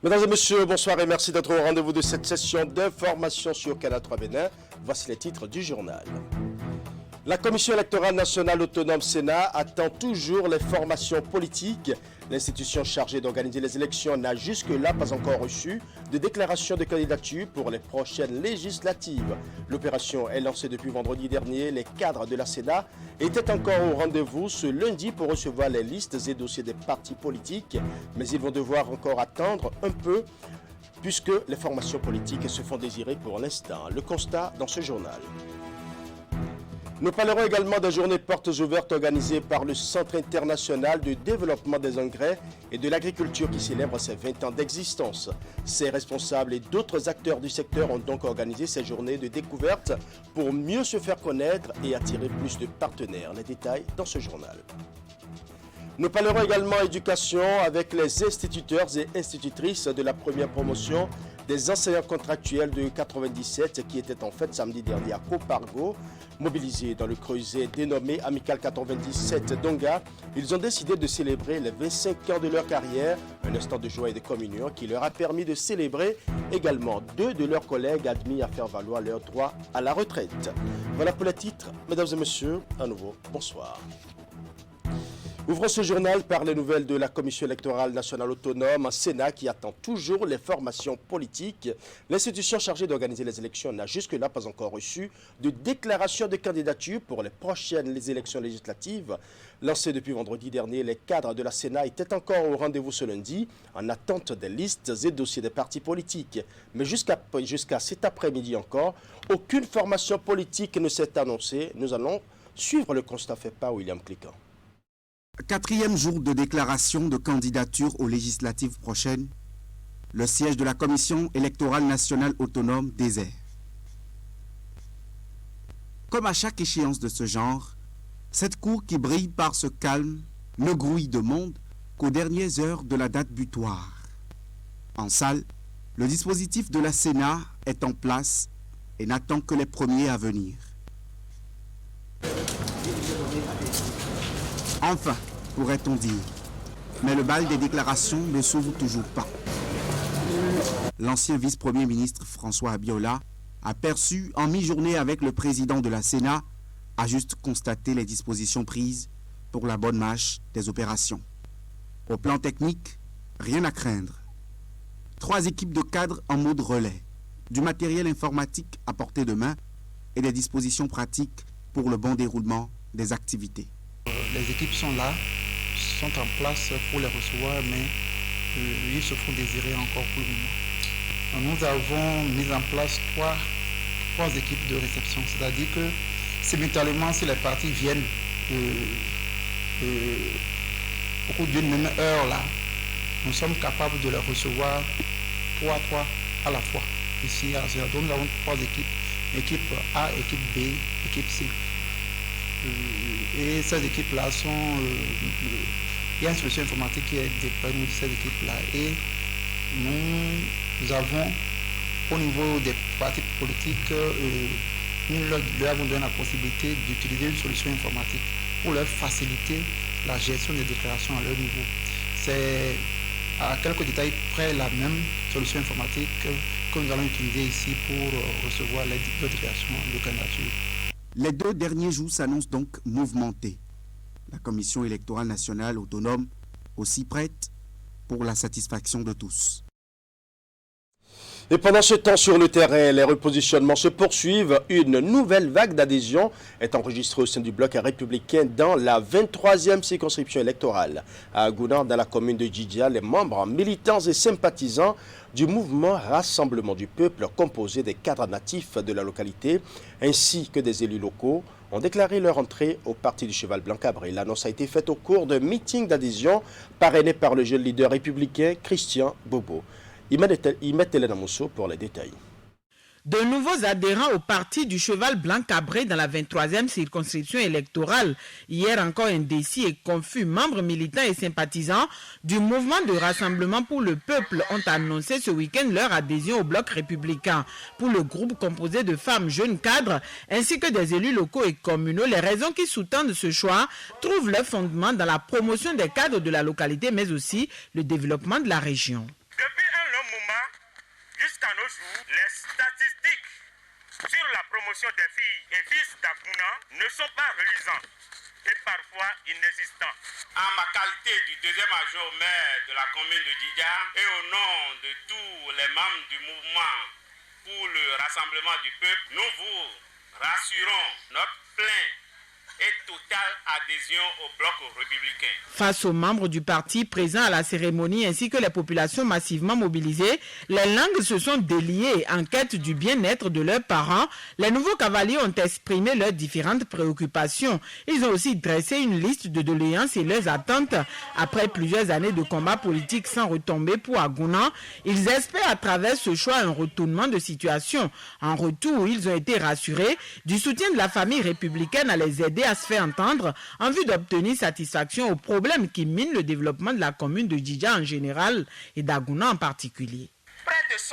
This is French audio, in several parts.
Mesdames et messieurs, bonsoir et merci d'être au rendez-vous de cette session d'information sur Canal 3 Bénin. Voici les titres du journal. La Commission électorale nationale autonome Sénat attend toujours les formations politiques. L'institution chargée d'organiser les élections n'a jusque-là pas encore reçu de déclaration de candidature pour les prochaines législatives. L'opération est lancée depuis vendredi dernier. Les cadres de la Sénat étaient encore au rendez-vous ce lundi pour recevoir les listes et dossiers des partis politiques, mais ils vont devoir encore attendre un peu puisque les formations politiques se font désirer pour l'instant. Le constat dans ce journal. Nous parlerons également des journées portes ouvertes organisées par le Centre international de développement des engrais et de l'agriculture qui célèbre ses 20 ans d'existence. Ses responsables et d'autres acteurs du secteur ont donc organisé ces journées de découverte pour mieux se faire connaître et attirer plus de partenaires. Les détails dans ce journal. Nous parlerons également éducation avec les instituteurs et institutrices de la première promotion des enseignants contractuels de 97 qui étaient en fait samedi dernier à Copargo. Mobilisés dans le creuset dénommé Amical 97 Donga, ils ont décidé de célébrer les 25 ans de leur carrière, un instant de joie et de communion qui leur a permis de célébrer également deux de leurs collègues admis à faire valoir leur droit à la retraite. Voilà pour les titres. Mesdames et messieurs, à nouveau, bonsoir. Ouvrons ce journal par les nouvelles de la Commission électorale nationale autonome, un Sénat qui attend toujours les formations politiques. L'institution chargée d'organiser les élections n'a jusque-là pas encore reçu de déclaration de candidature pour les prochaines élections législatives. Lancées depuis vendredi dernier, les cadres de la Sénat étaient encore au rendez-vous ce lundi en attente des listes et dossiers des partis politiques. Mais jusqu'à cet après-midi encore, aucune formation politique ne s'est annoncée. Nous allons suivre le constat fait par William Cliquant. Quatrième jour de déclaration de candidature aux législatives prochaines, le siège de la Commission électorale nationale autonome désert. Comme à chaque échéance de ce genre, cette cour qui brille par ce calme ne grouille de monde qu'aux dernières heures de la date butoir. En salle, le dispositif de la Sénat est en place et n'attend que les premiers à venir. Enfin, pourrait-on dire. Mais le bal des déclarations ne s'ouvre toujours pas. L'ancien vice-premier ministre François Abiola, aperçu en mi-journée avec le président de la Sénat, a juste constaté les dispositions prises pour la bonne marche des opérations. Au plan technique, rien à craindre. 3 équipes de cadres en mode relais, du matériel informatique à portée de main et des dispositions pratiques pour le bon déroulement des activités. Les équipes sont là, sont en place pour les recevoir, mais ils se font désirer encore pour le moment. Nous avons mis en place trois équipes de réception, c'est-à-dire que simultanément, si les partis viennent au cours d'une même heure là, nous sommes capables de les recevoir 3 à la fois. Ici, donc nous avons 3 équipes, équipe A, équipe B, équipe C. Et ces équipes-là sont... il y a une solution informatique qui est déployée de ces équipes-là. Et nous avons, au niveau des partis politiques, nous leur avons donné la possibilité d'utiliser une solution informatique pour leur faciliter la gestion des déclarations à leur niveau. C'est à quelques détails près la même solution informatique que nous allons utiliser ici pour recevoir les déclarations de candidature. Les 2 derniers jours s'annoncent donc mouvementés. La Commission électorale nationale autonome aussi prête pour la satisfaction de tous. Et pendant ce temps sur le terrain, les repositionnements se poursuivent. Une nouvelle vague d'adhésion est enregistrée au sein du bloc républicain dans la 23e circonscription électorale. À Agounan, dans la commune de Djidja, les membres militants et sympathisants du mouvement Rassemblement du Peuple, composé des cadres natifs de la localité, ainsi que des élus locaux, ont déclaré leur entrée au Parti du Cheval Blanc Cabré. L'annonce a été faite au cours d'un meeting d'adhésion parrainé par le jeune leader républicain Christian Bobo. Imet Hélène Mousso pour les détails. De nouveaux adhérents au Parti du Cheval Blanc Cabré dans la 23e circonscription électorale. Hier encore indécis et confus, membres militants et sympathisants du mouvement de Rassemblement pour le Peuple ont annoncé ce week-end leur adhésion au bloc républicain. Pour le groupe composé de femmes jeunes cadres ainsi que des élus locaux et communaux, les raisons qui sous-tendent ce choix trouvent leur fondement dans la promotion des cadres de la localité mais aussi le développement de la région. Depuis un long Jusqu'à nos jours, les statistiques sur la promotion des filles et fils d'Agouna ne sont pas reluisantes et parfois inexistants. En ma qualité du deuxième adjoint au maire de la commune de Djidja et au nom de tous les membres du mouvement pour le rassemblement du peuple, nous vous rassurons notre plein et totale adhésion au bloc républicain. Face aux membres du parti présents à la cérémonie ainsi que les populations massivement mobilisées, les langues se sont déliées en quête du bien-être de leurs parents. Les nouveaux cavaliers ont exprimé leurs différentes préoccupations. Ils ont aussi dressé une liste de doléances et leurs attentes. Après plusieurs années de combats politiques sans retombée pour Agouna, ils espèrent à travers ce choix un retournement de situation. En retour, ils ont été rassurés du soutien de la famille républicaine à les aider à se faire entendre en vue d'obtenir satisfaction aux problèmes qui minent le développement de la commune de Djidja en général et d'Agouna en particulier. Près de 70%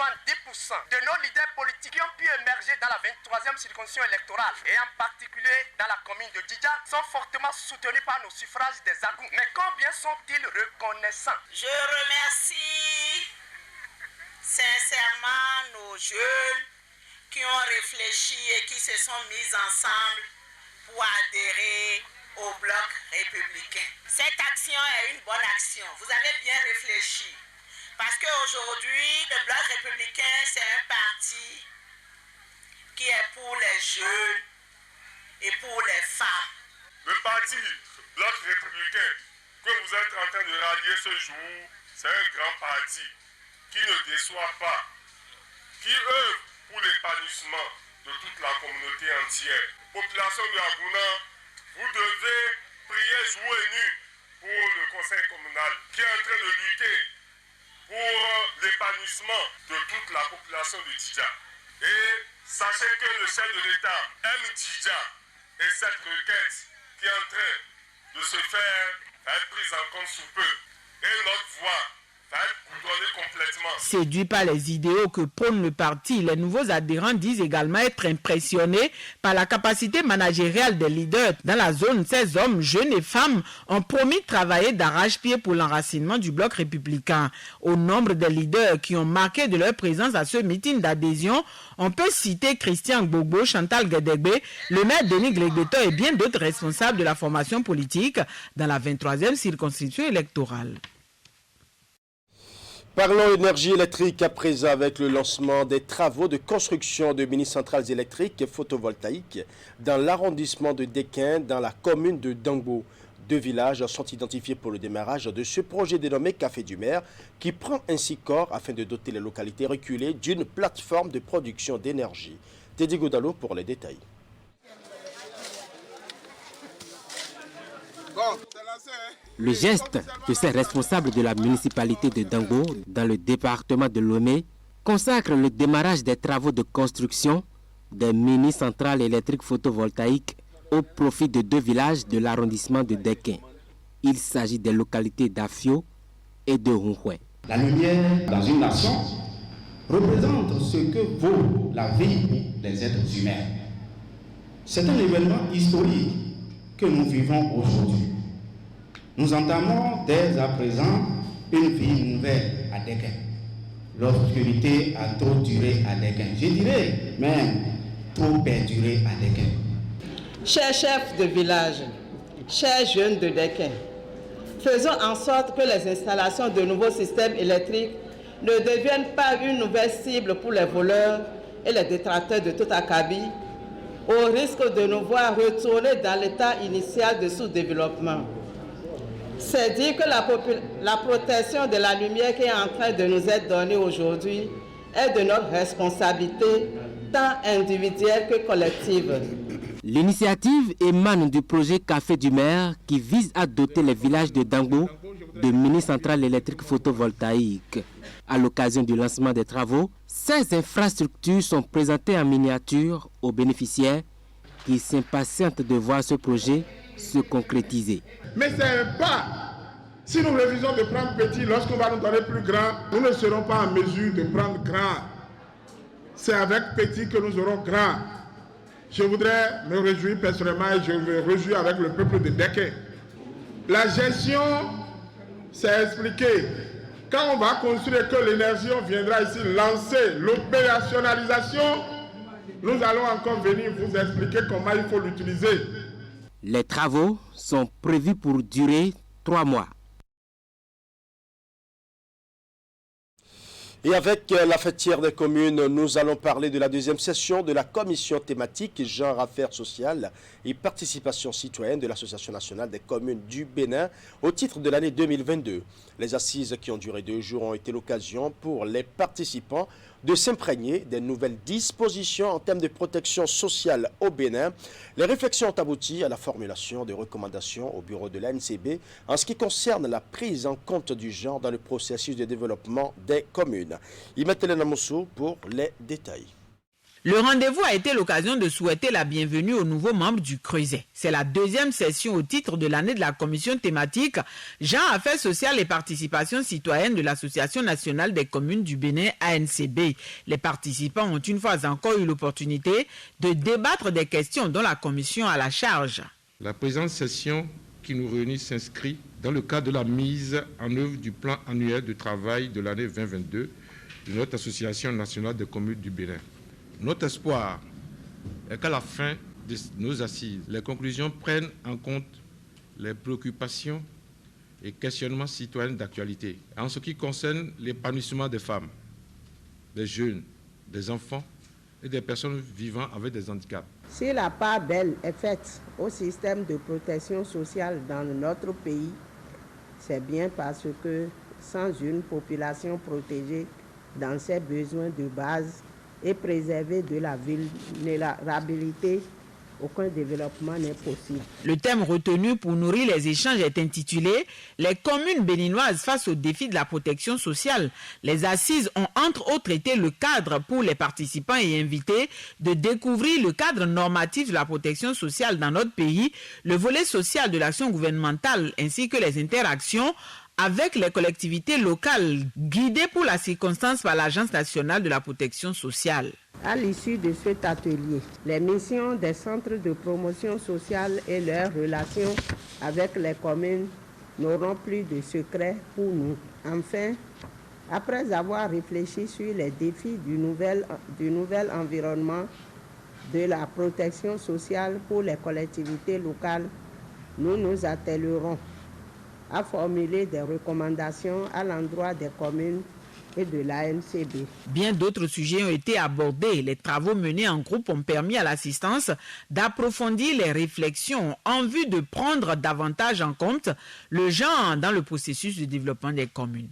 de nos leaders politiques qui ont pu émerger dans la 23e circonscription électorale et en particulier dans la commune de Djidja sont fortement soutenus par nos suffrages des Agou. Mais combien sont-ils reconnaissants? Je remercie sincèrement nos jeunes qui ont réfléchi et qui se sont mis ensemble pour adhérer au bloc républicain. Cette action est une bonne action. Vous avez bien réfléchi. Parce qu'aujourd'hui, le bloc républicain, c'est un parti qui est pour les jeunes et pour les femmes. Le parti bloc républicain que vous êtes en train de rallier ce jour, c'est un grand parti qui ne déçoit pas, qui œuvre pour l'épanouissement de toute la communauté entière. Population de Agouna, vous devez prier jour et nuit pour le conseil communal qui est en train de lutter pour l'épanouissement de toute la population de Djidja. Et sachez que le chef de l'État aime Djidja et cette requête qui est en train de se faire va être prise en compte sous peu. Et notre voix va être bourdonnée complètement. Séduits par les idéaux que prône le parti, les nouveaux adhérents disent également être impressionnés par la capacité managériale des leaders. Dans la zone, ces hommes, jeunes et femmes, ont promis de travailler d'arrache-pied pour l'enracinement du bloc républicain. Au nombre des leaders qui ont marqué de leur présence à ce meeting d'adhésion, on peut citer Christian Gbogbo, Chantal Guédégbé, le maire Denis Glegbeto et bien d'autres responsables de la formation politique dans la 23e circonscription électorale. Parlons énergie électrique à présent avec le lancement des travaux de construction de mini-centrales électriques et photovoltaïques dans l'arrondissement de Dequin, dans la commune de Dangbo. 2 villages sont identifiés pour le démarrage de ce projet dénommé Café du Maire qui prend ainsi corps afin de doter les localités reculées d'une plateforme de production d'énergie. Teddy Godalo pour les détails. Le geste de ces responsables de la municipalité de Dangbo, dans le département de Lomé, consacre le démarrage des travaux de construction des mini-centrales électriques photovoltaïques au profit de 2 villages de l'arrondissement de Dequin. Il s'agit des localités d'Afio et de Hunhoué. La lumière dans une nation représente ce que vaut la vie des êtres humains. C'est un événement historique que nous vivons aujourd'hui. Nous entamons dès à présent une vie nouvelle à Dequin. L'obscurité a trop duré à Dequin. Je dirais même trop perduré à Dequin. Chers chefs de village, chers jeunes de Dequin, faisons en sorte que les installations de nouveaux systèmes électriques ne deviennent pas une nouvelle cible pour les voleurs et les détracteurs de tout acabit, au risque de nous voir retourner dans l'état initial de sous-développement. C'est dire que la protection de la lumière qui est en train de nous être donnée aujourd'hui est de notre responsabilité, tant individuelle que collective. L'initiative émane du projet Café du Maire qui vise à doter les villages de Dangbo de mini-centrales électriques photovoltaïques. À l'occasion du lancement des travaux, 16 infrastructures sont présentées en miniature aux bénéficiaires qui s'impatientent de voir ce projet se concrétiser. Mais c'est un pas. Si nous refusons de prendre petit, lorsqu'on va nous donner plus grand, nous ne serons pas en mesure de prendre grand. C'est avec petit que nous aurons grand. Je voudrais me réjouir personnellement et je me réjouis avec le peuple de Dequin. La gestion s'est expliquée Quand on va construire que l'énergie, on viendra ici lancer l'opérationnalisation, nous allons encore venir vous expliquer comment il faut l'utiliser. Les travaux sont prévus pour durer 3 mois. Et avec la fêtière des communes, nous allons parler de la deuxième session de la commission thématique genre, affaires sociales et participation citoyenne de l'Association nationale des communes du Bénin au titre de l'année 2022. Les assises qui ont duré 2 jours ont été l'occasion pour les participants de s'imprégner des nouvelles dispositions en termes de protection sociale au Bénin. Les réflexions ont abouti à la formulation de recommandations au bureau de l'ANCB en ce qui concerne la prise en compte du genre dans le processus de développement des communes. Imetele Moussou pour les détails. Le rendez-vous a été l'occasion de souhaiter la bienvenue aux nouveaux membres du Creuset. C'est la deuxième session au titre de l'année de la commission thématique genre, affaires sociales et participation citoyenne de l'Association nationale des communes du Bénin, ANCB. Les participants ont une fois encore eu l'opportunité de débattre des questions dont la commission a la charge. La présente session qui nous réunit s'inscrit dans le cadre de la mise en œuvre du plan annuel de travail de l'année 2022 de notre Association nationale des communes du Bénin. Notre espoir est qu'à la fin de nos assises, les conclusions prennent en compte les préoccupations et questionnements citoyens d'actualité en ce qui concerne l'épanouissement des femmes, des jeunes, des enfants et des personnes vivant avec des handicaps. Si la part belle est faite au système de protection sociale dans notre pays, c'est bien parce que sans une population protégée dans ses besoins de base et préservée de la vulnérabilité, aucun développement n'est possible. Le thème retenu pour nourrir les échanges est intitulé « Les communes béninoises face aux défis de la protection sociale ». Les assises ont entre autres été le cadre pour les participants et invités de découvrir le cadre normatif de la protection sociale dans notre pays, le volet social de l'action gouvernementale ainsi que les interactions avec les collectivités locales, guidées pour la circonstance par l'Agence nationale de la protection sociale. À l'issue de cet atelier, les missions des centres de promotion sociale et leurs relations avec les communes n'auront plus de secret pour nous. Enfin, après avoir réfléchi sur les défis du nouvel environnement de la protection sociale pour les collectivités locales, nous nous attellerons à formuler des recommandations à l'endroit des communes et de l'ANCB. Bien d'autres sujets ont été abordés. Les travaux menés en groupe ont permis à l'assistance d'approfondir les réflexions en vue de prendre davantage en compte le genre dans le processus de développement des communes.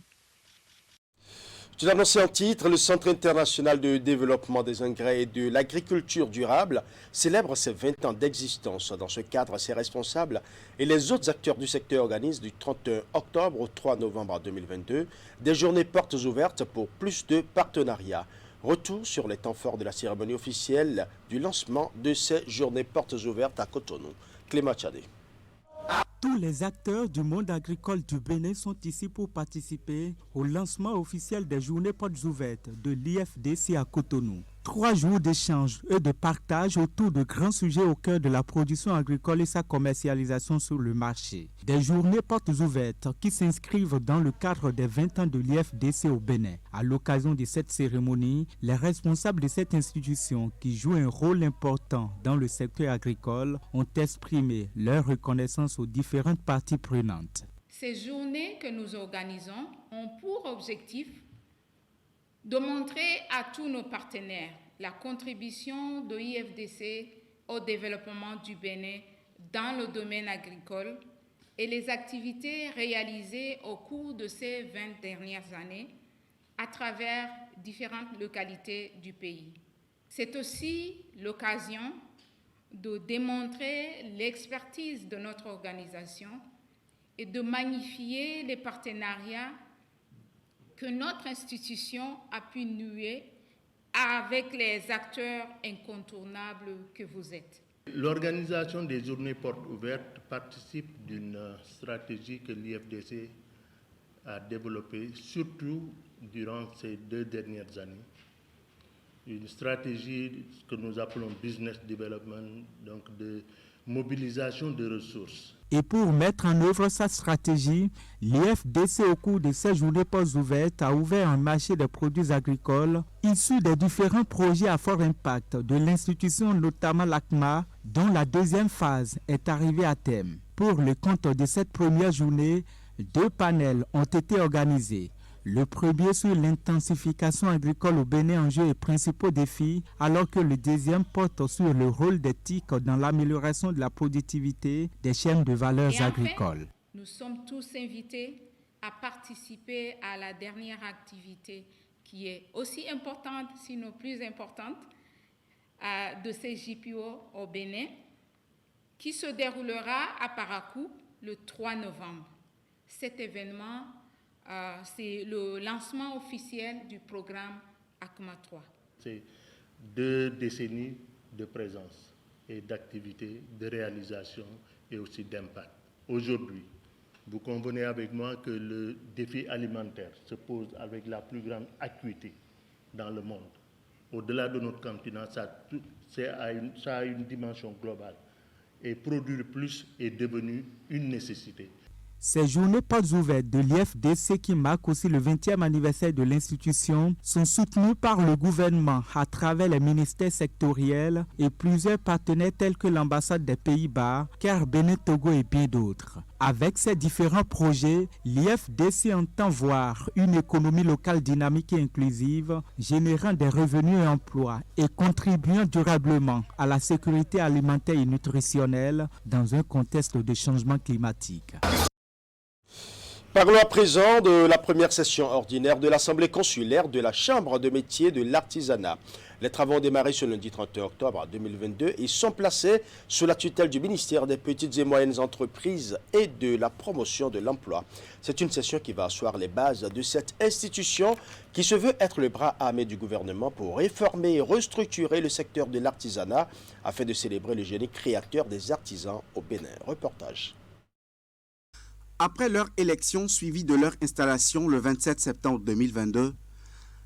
Je l'ai annoncé en titre, le Centre international de développement des engrais et de l'agriculture durable célèbre ses 20 ans d'existence. Dans ce cadre, ses responsables et les autres acteurs du secteur organisent du 31 octobre au 3 novembre 2022 des journées portes ouvertes pour plus de partenariats. Retour sur les temps forts de la cérémonie officielle du lancement de ces journées portes ouvertes à Cotonou. Clément Tchadé. Tous les acteurs du monde agricole du Bénin sont ici pour participer au lancement officiel des journées portes ouvertes de l'IFDC à Cotonou. 3 jours d'échange et de partage autour de grands sujets au cœur de la production agricole et sa commercialisation sur le marché. Des journées portes ouvertes qui s'inscrivent dans le cadre des 20 ans de l'IFDC au Bénin. À l'occasion de cette cérémonie, les responsables de cette institution qui jouent un rôle important dans le secteur agricole ont exprimé leur reconnaissance aux différentes parties prenantes. Ces journées que nous organisons ont pour objectif de montrer à tous nos partenaires la contribution de l'IFDC au développement du Bénin dans le domaine agricole et les activités réalisées au cours de ces 20 dernières années à travers différentes localités du pays. C'est aussi l'occasion de démontrer l'expertise de notre organisation et de magnifier les partenariats que notre institution a pu nouer avec les acteurs incontournables que vous êtes. L'organisation des journées portes ouvertes participe d'une stratégie que l'IFDC a développée, surtout durant ces 2 dernières années. Une stratégie que nous appelons business development, donc de mobilisation de ressources. Et pour mettre en œuvre sa stratégie, l'IFDC, au cours de ces journées portes ouvertes, a ouvert un marché des produits agricoles issus des différents projets à fort impact de l'institution, notamment l'ACMA, dont la deuxième phase est arrivée à terme. Pour le compte de cette première journée, 2 panels ont été organisés. Le premier sur l'intensification agricole au Bénin, enjeux et principaux défis, alors que le deuxième porte sur le rôle des TIC dans l'amélioration de la productivité des chaînes de valeurs agricoles. Nous sommes tous invités à participer à la dernière activité qui est aussi importante, sinon plus importante, de ces JPO au Bénin, qui se déroulera à Parakou le 3 novembre. Cet événement, c'est le lancement officiel du programme ACMA 3. C'est 2 décennies de présence et d'activité, de réalisation et aussi d'impact. Aujourd'hui, vous convenez avec moi que le défi alimentaire se pose avec la plus grande acuité dans le monde. Au-delà de notre continent, ça a une dimension globale. Et produire plus est devenu une nécessité. Ces journées portes ouvertes de l'IFDC, qui marquent aussi le 20e anniversaire de l'institution, sont soutenues par le gouvernement à travers les ministères sectoriels et plusieurs partenaires tels que l'ambassade des Pays-Bas, CAR, Bénin, Togo et bien d'autres. Avec ces différents projets, l'IFDC entend voir une économie locale dynamique et inclusive, générant des revenus et emplois et contribuant durablement à la sécurité alimentaire et nutritionnelle dans un contexte de changement climatique. Parlons à présent de la première session ordinaire de l'Assemblée consulaire de la Chambre de métiers de l'artisanat. Les travaux ont démarré ce lundi 31 octobre 2022 et sont placés sous la tutelle du ministère des Petites et Moyennes Entreprises et de la Promotion de l'Emploi. C'est une session qui va asseoir les bases de cette institution qui se veut être le bras armé du gouvernement pour réformer et restructurer le secteur de l'artisanat afin de célébrer le génie créateur des artisans au Bénin. Reportage. Après leur élection suivie de leur installation le 27 septembre 2022,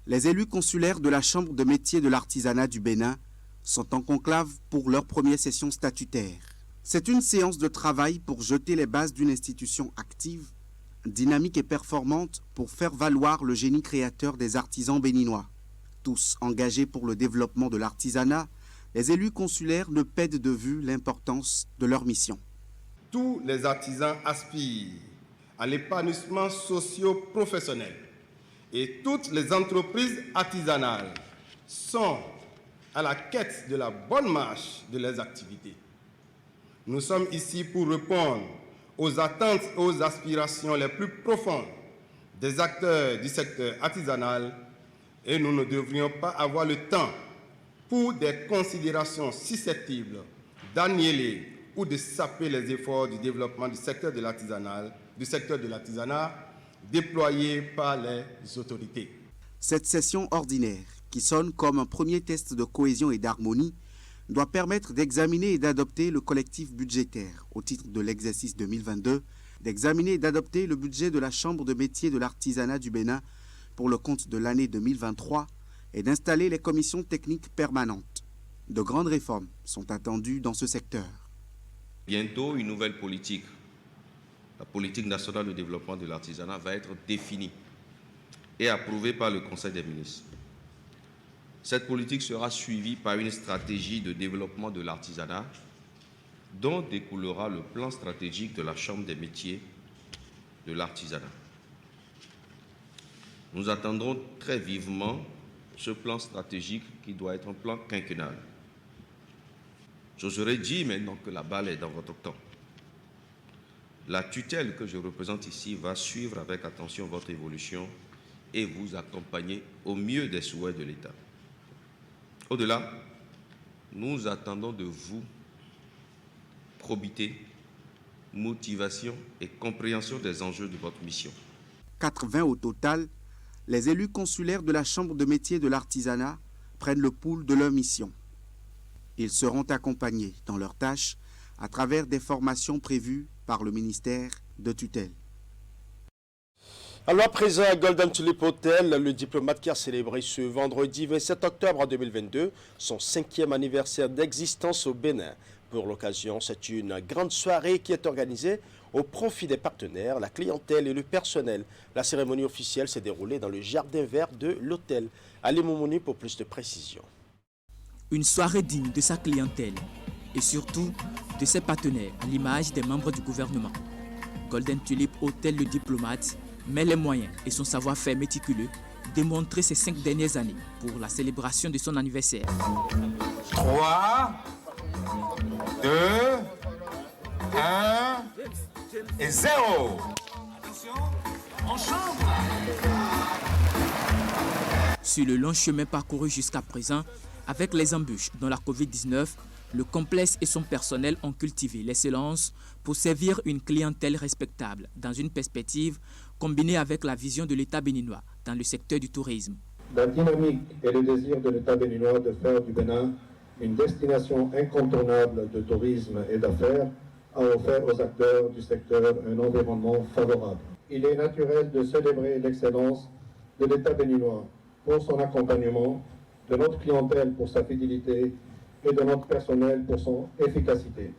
les élus consulaires de la Chambre de métiers de l'artisanat du Bénin sont en conclave pour leur première session statutaire. C'est une séance de travail pour jeter les bases d'une institution active, dynamique et performante pour faire valoir le génie créateur des artisans béninois. Tous engagés pour le développement de l'artisanat, les élus consulaires ne perdent de vue l'importance de leur mission. Tous les artisans aspirent à l'épanouissement socio-professionnel et toutes les entreprises artisanales sont à la quête de la bonne marche de leurs activités. Nous sommes ici pour répondre aux attentes et aux aspirations les plus profondes des acteurs du secteur artisanal et nous ne devrions pas avoir le temps pour des considérations susceptibles d'annihiler ou de saper les efforts du développement du secteur de l'artisanat déployés par les autorités. Cette session ordinaire, qui sonne comme un premier test de cohésion et d'harmonie, doit permettre d'examiner et d'adopter le collectif budgétaire au titre de l'exercice 2022, d'examiner et d'adopter le budget de la Chambre de métiers de l'artisanat du Bénin pour le compte de l'année 2023 et d'installer les commissions techniques permanentes. De grandes réformes sont attendues dans ce secteur. Bientôt, une nouvelle politique, la politique nationale de développement de l'artisanat, va être définie et approuvée par le Conseil des ministres. Cette politique sera suivie par une stratégie de développement de l'artisanat dont découlera le plan stratégique de la Chambre des métiers de l'artisanat. Nous attendrons très vivement ce plan stratégique qui doit être un plan quinquennal. J'oserais dire maintenant que la balle est dans votre camp. La tutelle que je représente ici va suivre avec attention votre évolution et vous accompagner au mieux des souhaits de l'État. Au-delà, nous attendons de vous probité, motivation et compréhension des enjeux de votre mission. 80 au total, les élus consulaires de la Chambre de métiers de l'artisanat prennent le pouls de leur mission. Ils seront accompagnés dans leurs tâches à travers des formations prévues par le ministère de tutelle. Alors à présent, à Golden Tulip Hotel, le diplomate qui a célébré ce vendredi 27 octobre 2022 son 5e anniversaire d'existence au Bénin. Pour l'occasion, c'est une grande soirée qui est organisée au profit des partenaires, la clientèle et le personnel. La cérémonie officielle s'est déroulée dans le jardin vert de l'hôtel. Ali Moumouni pour plus de précisions. Une soirée digne de sa clientèle et surtout de ses partenaires, à l'image des membres du gouvernement. Golden Tulip Hotel le diplomate met les moyens et son savoir-faire méticuleux démontrés ces 5 dernières années pour la célébration de son anniversaire. 3, 2, 1 et 0. Attention, en chambre. Sur le long chemin parcouru jusqu'à présent, avec les embûches dans la Covid-19, le complexe et son personnel ont cultivé l'excellence pour servir une clientèle respectable dans une perspective combinée avec la vision de l'État béninois dans le secteur du tourisme. La dynamique et le désir de l'État béninois de faire du Bénin une destination incontournable de tourisme et d'affaires a offert aux acteurs du secteur un environnement favorable. Il est naturel de célébrer l'excellence de l'État béninois pour son accompagnement, de notre clientèle pour sa fidélité et de notre personnel pour son efficacité.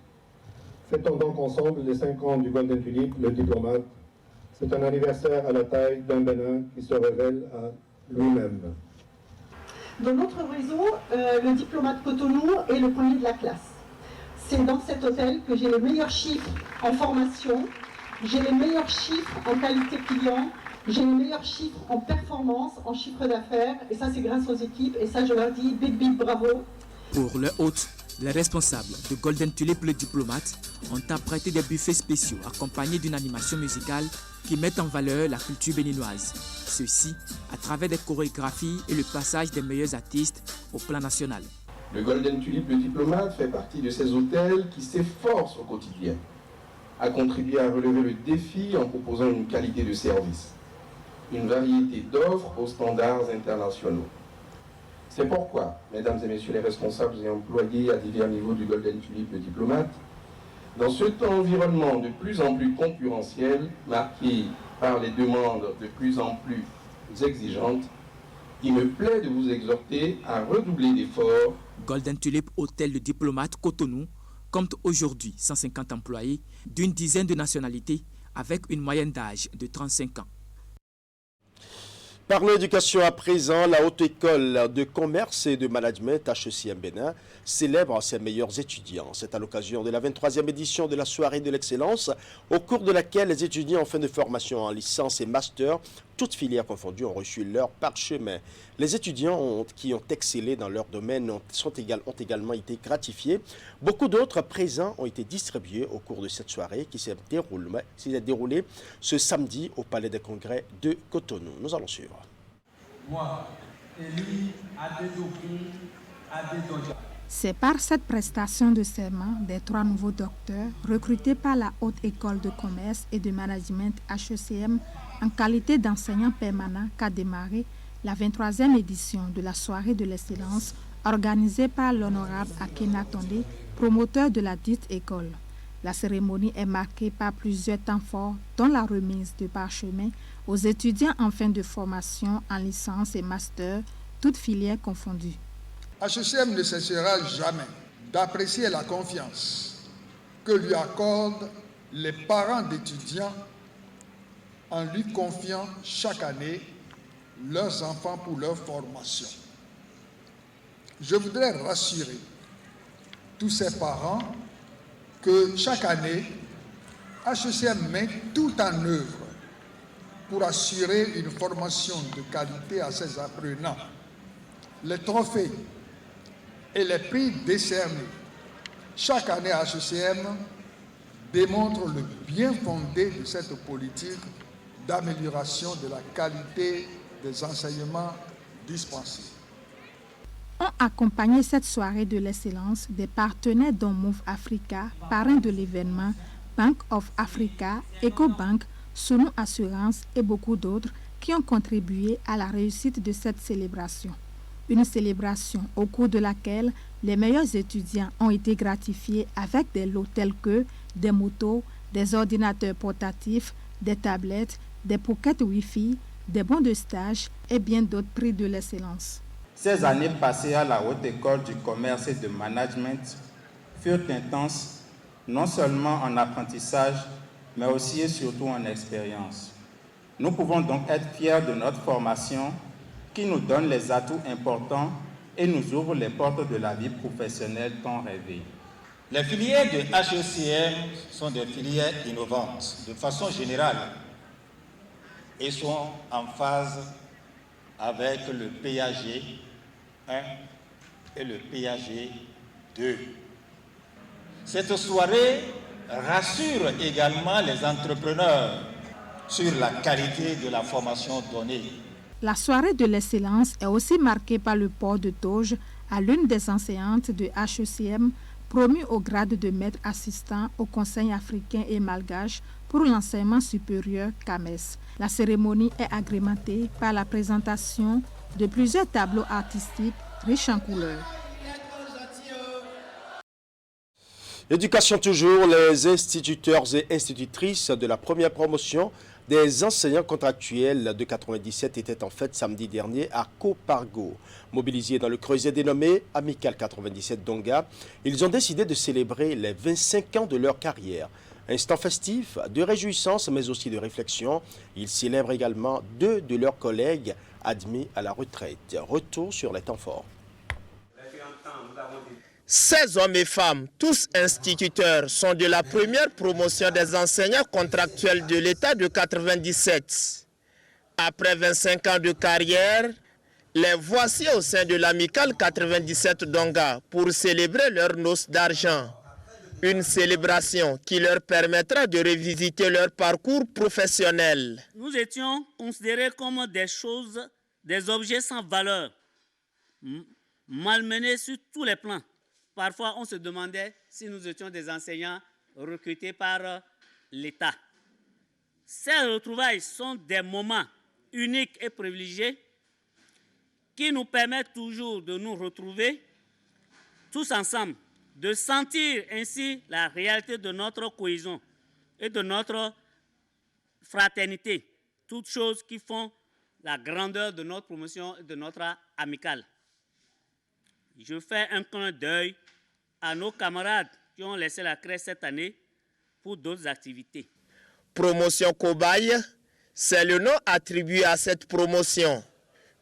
Fêtons donc ensemble les 5 ans du Golden Tulip, le diplomate. C'est un anniversaire à la taille d'un Bénin qui se révèle à lui-même. Dans notre réseau, le diplomate Cotonou est le premier de la classe. C'est dans cet hôtel que j'ai les meilleurs chiffres en formation, j'ai les meilleurs chiffres en qualité client, j'ai les meilleurs chiffres en performance, en chiffre d'affaires, et ça c'est grâce aux équipes, et ça je leur dis big big bravo. Pour leur hôte, les responsables de Golden Tulip le diplomate ont apprêté des buffets spéciaux accompagnés d'une animation musicale qui met en valeur la culture béninoise. Ceci à travers des chorégraphies et le passage des meilleurs artistes au plan national. Le Golden Tulip le diplomate fait partie de ces hôtels qui s'efforcent au quotidien à contribuer à relever le défi en proposant une qualité de service, une variété d'offres aux standards internationaux. C'est pourquoi, mesdames et messieurs les responsables et employés à divers niveaux du Golden Tulip le diplomate, dans cet environnement de plus en plus concurrentiel, marqué par les demandes de plus en plus exigeantes, il me plaît de vous exhorter à redoubler d'efforts. Golden Tulip Hotel le diplomate Cotonou compte aujourd'hui 150 employés d'une dizaine de nationalités avec une moyenne d'âge de 35 ans. Parlons éducation à présent, la Haute École de Commerce et de Management HECM Bénin célèbre ses meilleurs étudiants. C'est à l'occasion de la 23e édition de la Soirée de l'Excellence, au cours de laquelle les étudiants en fin de formation en licence et master, toutes filières confondues, ont reçu leur parchemin. Les étudiants qui ont excellé dans leur domaine ont également été gratifiés. Beaucoup d'autres présents ont été distribués au cours de cette soirée qui s'est déroulée ce samedi au Palais des Congrès de Cotonou. Nous allons suivre. Moi, Élie Adédokun Adédodja. C'est par cette prestation de serment des 3 nouveaux docteurs recrutés par la Haute École de Commerce et de Management HECM en qualité d'enseignants permanents qu'a démarré la 23e édition de la Soirée de l'Excellence organisée par l'honorable Akena Tondé, promoteur de la dite école. La cérémonie est marquée par plusieurs temps forts, dont la remise de parchemin aux étudiants en fin de formation en licence et master, toutes filières confondues. HECM ne cessera jamais d'apprécier la confiance que lui accordent les parents d'étudiants en lui confiant chaque année leurs enfants pour leur formation. Je voudrais rassurer tous ces parents que chaque année, HECM met tout en œuvre pour assurer une formation de qualité à ses apprenants. Les trophées et les prix décernés chaque année à HECM démontrent le bien fondé de cette politique d'amélioration de la qualité des enseignements dispensés. Ont accompagné cette soirée de l'excellence des partenaires dont Move Africa, parrain de l'événement, Bank of Africa, EcoBank, Sunu Assurance et beaucoup d'autres qui ont contribué à la réussite de cette célébration. Une célébration au cours de laquelle les meilleurs étudiants ont été gratifiés avec des lots tels que des motos, des ordinateurs portatifs, des tablettes, des pockets Wi-Fi, des bons de stage et bien d'autres prix de l'excellence. Ces années passées à la Haute École du Commerce et de Management furent intenses, non seulement en apprentissage, mais aussi et surtout en expérience. Nous pouvons donc être fiers de notre formation qui nous donne les atouts importants et nous ouvre les portes de la vie professionnelle tant rêvée. Les filières de HECM sont des filières innovantes de façon générale et sont en phase avec le PAG 1 et le PAG 2. Cette soirée rassure également les entrepreneurs sur la qualité de la formation donnée. La soirée de l'excellence est aussi marquée par le port de toge à l'une des enseignantes de HECM promue au grade de maître assistant au Conseil africain et malgache pour l'enseignement supérieur CAMES. La cérémonie est agrémentée par la présentation de plusieurs tableaux artistiques riches en couleurs. Éducation toujours, les instituteurs et institutrices de la première promotion des enseignants contractuels de 97 étaient en fête samedi dernier à Copargo. Mobilisés dans le creuset dénommé Amical 97 Donga, ils ont décidé de célébrer les 25 ans de leur carrière. Instant festif, de réjouissance mais aussi de réflexion, ils célèbrent également 2 de leurs collègues admis à la retraite. Retour sur les temps forts. 16 hommes et femmes, tous instituteurs, sont de la première promotion des enseignants contractuels de l'État de 97. Après 25 ans de carrière, les voici au sein de l'Amicale 97 Donga pour célébrer leur noce d'argent. Une célébration qui leur permettra de revisiter leur parcours professionnel. Nous étions considérés comme des objets sans valeur, malmenés sur tous les plans. Parfois, on se demandait si nous étions des enseignants recrutés par l'État. Ces retrouvailles sont des moments uniques et privilégiés qui nous permettent toujours de nous retrouver tous ensemble, de sentir ainsi la réalité de notre cohésion et de notre fraternité, toutes choses qui font la grandeur de notre promotion et de notre amicale. Je fais un clin d'œil à nos camarades qui ont laissé la crèche cette année pour d'autres activités. Promotion Cobaye, c'est le nom attribué à cette promotion.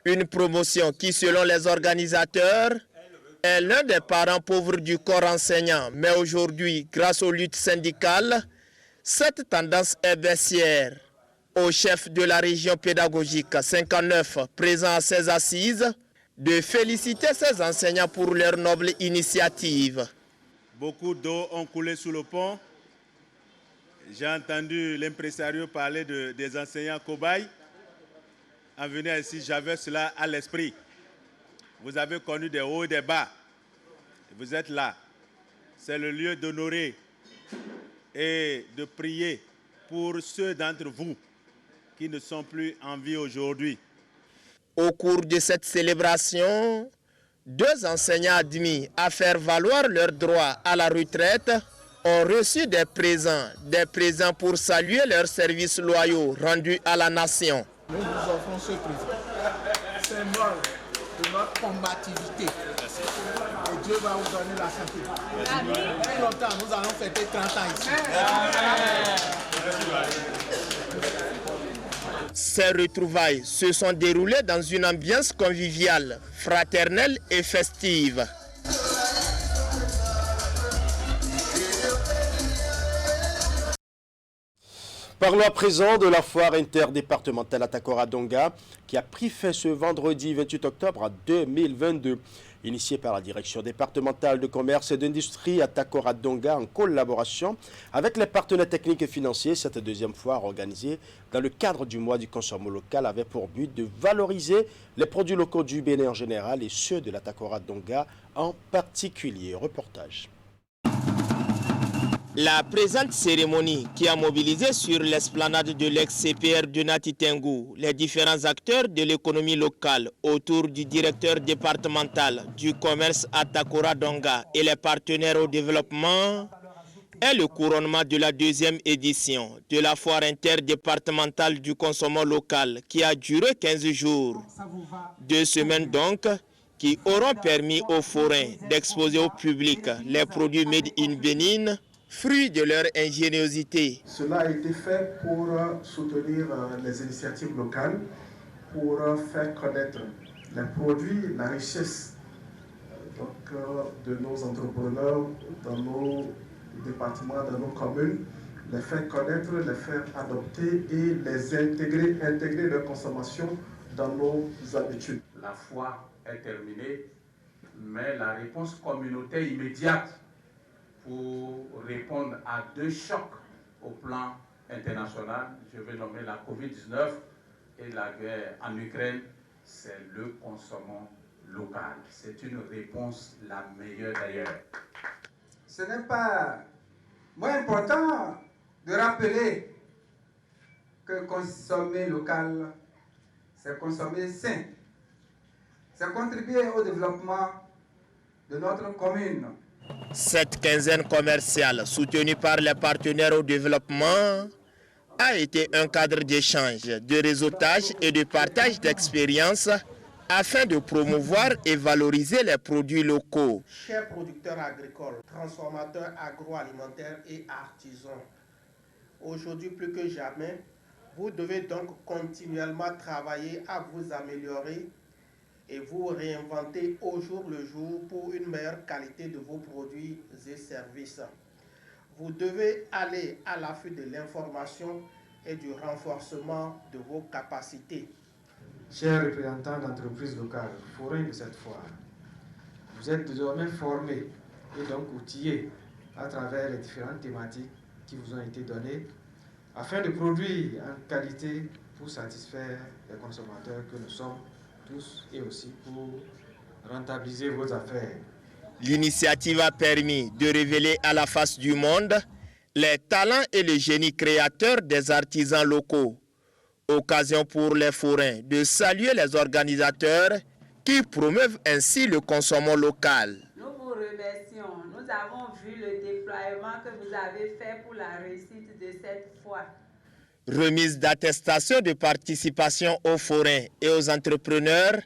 Une promotion qui, selon les organisateurs, est l'un des parents pauvres du corps enseignant. Mais aujourd'hui, grâce aux luttes syndicales, cette tendance est baissière. Au chef de la région pédagogique 59, présent à ces assises, de féliciter ces enseignants pour leur noble initiative. Beaucoup d'eau ont coulé sous le pont. J'ai entendu l'impresario parler des enseignants cobayes. En venant ici, j'avais cela à l'esprit. Vous avez connu des hauts et des bas. Vous êtes là. C'est le lieu d'honorer et de prier pour ceux d'entre vous qui ne sont plus en vie aujourd'hui. Au cours de cette célébration, 2 enseignants admis à faire valoir leur droit à la retraite ont reçu des présents pour saluer leurs services loyaux rendus à la nation. Nous vous offrons ce prix, symbole de notre combativité. Et Dieu va vous donner la santé. Très longtemps, nous allons fêter 30 ans ici. Ces retrouvailles se sont déroulées dans une ambiance conviviale, fraternelle et festive. Parlons à présent de la foire interdépartementale à Takora-Donga qui a pris fin ce vendredi 28 octobre 2022. Initiée par la direction départementale de commerce et d'industrie à Takora-Donga en collaboration avec les partenaires techniques et financiers, cette deuxième foire organisée dans le cadre du mois du consommation local avait pour but de valoriser les produits locaux du Bénin en général et ceux de la Takora-Donga en particulier. Reportage. La présente cérémonie qui a mobilisé sur l'esplanade de l'ex-CPR de Nati Tengu les différents acteurs de l'économie locale autour du directeur départemental du commerce à Takora-Donga et les partenaires au développement est le couronnement de la deuxième édition de la foire interdépartementale du consommant local qui a duré 15 jours. 2 semaines donc qui auront permis aux forains d'exposer au public les produits made in Bénin, fruit de leur ingéniosité. Cela a été fait pour soutenir les initiatives locales, pour faire connaître les produits, la richesse de nos entrepreneurs dans nos départements, dans nos communes, les faire connaître, les faire adopter et les intégrer leur consommation dans nos habitudes. La foire est terminée, mais la réponse communautaire immédiate pour répondre à 2 chocs au plan international, je vais nommer la Covid-19 et la guerre en Ukraine, c'est le consommant local. C'est une réponse la meilleure d'ailleurs. Ce n'est pas moins important de rappeler que consommer local, c'est consommer sain. C'est contribuer au développement de notre commune. Cette quinzaine commerciale, soutenue par les partenaires au développement, a été un cadre d'échange, de réseautage et de partage d'expériences afin de promouvoir et valoriser les produits locaux. Chers producteurs agricoles, transformateurs agroalimentaires et artisans, aujourd'hui plus que jamais, vous devez donc continuellement travailler à vous améliorer et vous réinventer au jour le jour pour une meilleure qualité de vos produits et services. Vous devez aller à l'affût de l'information et du renforcement de vos capacités. Chers représentants d'entreprises locales, forains de cette foire, vous êtes désormais formés et donc outillés à travers les différentes thématiques qui vous ont été données afin de produire en qualité pour satisfaire les consommateurs que nous sommes tous et aussi pour rentabiliser vos affaires. L'initiative a permis de révéler à la face du monde les talents et le génie créateur des artisans locaux. Occasion pour les forains de saluer les organisateurs qui promeuvent ainsi le consommant local. Nous vous remercions. Nous avons vu le déploiement que vous avez fait pour la réussite de cette foire. Remise d'attestation de participation aux forains et aux entrepreneurs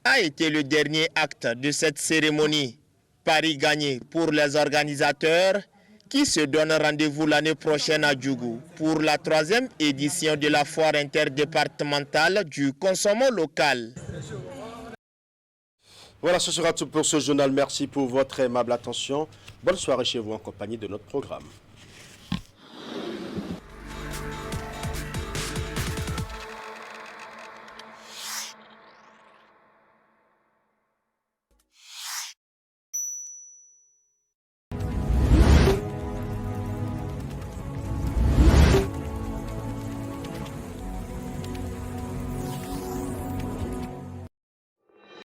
a été le dernier acte de cette cérémonie. Pari gagné pour les organisateurs qui se donnent rendez-vous l'année prochaine à Djougou pour la 3e édition de la foire interdépartementale du consommant local. Voilà, ce sera tout pour ce journal. Merci pour votre aimable attention. Bonne soirée chez vous en compagnie de notre programme.